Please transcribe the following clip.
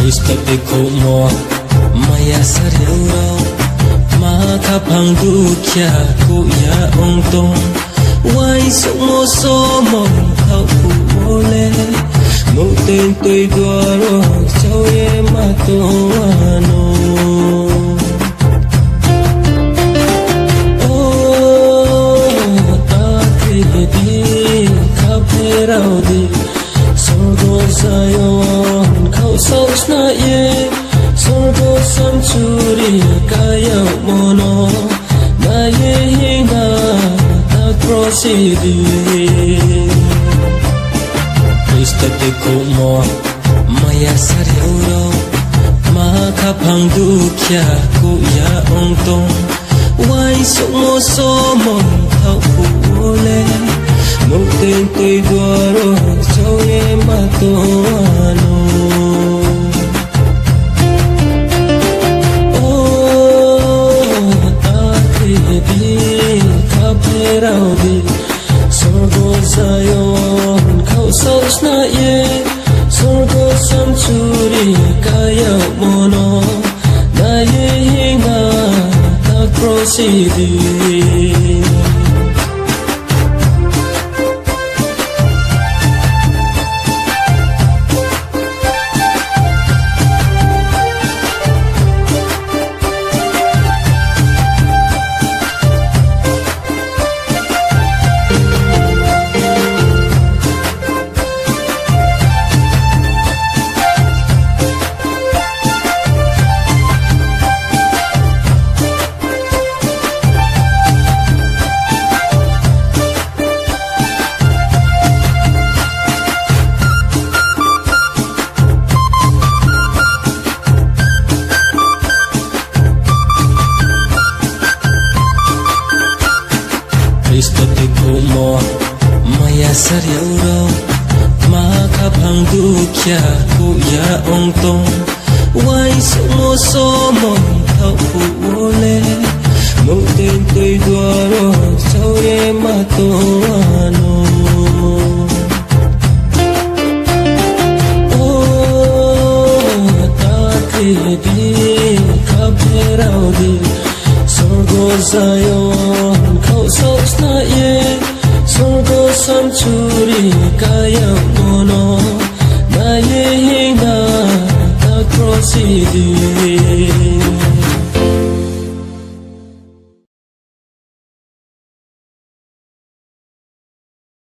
Krista te ko mo maya saryo ma ka phang du kya ko ya ong tong wai so mo so mo thau pu mo le mo ten tui dua ro chau ye ma to ano Sosna ye sorgo samchuri kaya mono na ye hinga ta prosidi Krista te ko mo maya saryo ma ka phang du kya ko ya ong tong wai so mo so mo thau pu le mo ten tui dua ro chau ye ma to ano Sorgo Zion, kau sosna ye, sorgo samchuri kaya mono, na ye hinga tak prosidi. Krista te ko mo maya saryo ma ka phang du kya ko ya ong tong wai so mo thau pu le mo ten tui dua ro chau ye ma to ano ta ke di ka pherao di sorgo Zion sosna ye sorgo samchuri kaya mono na ye hinga ta prosidi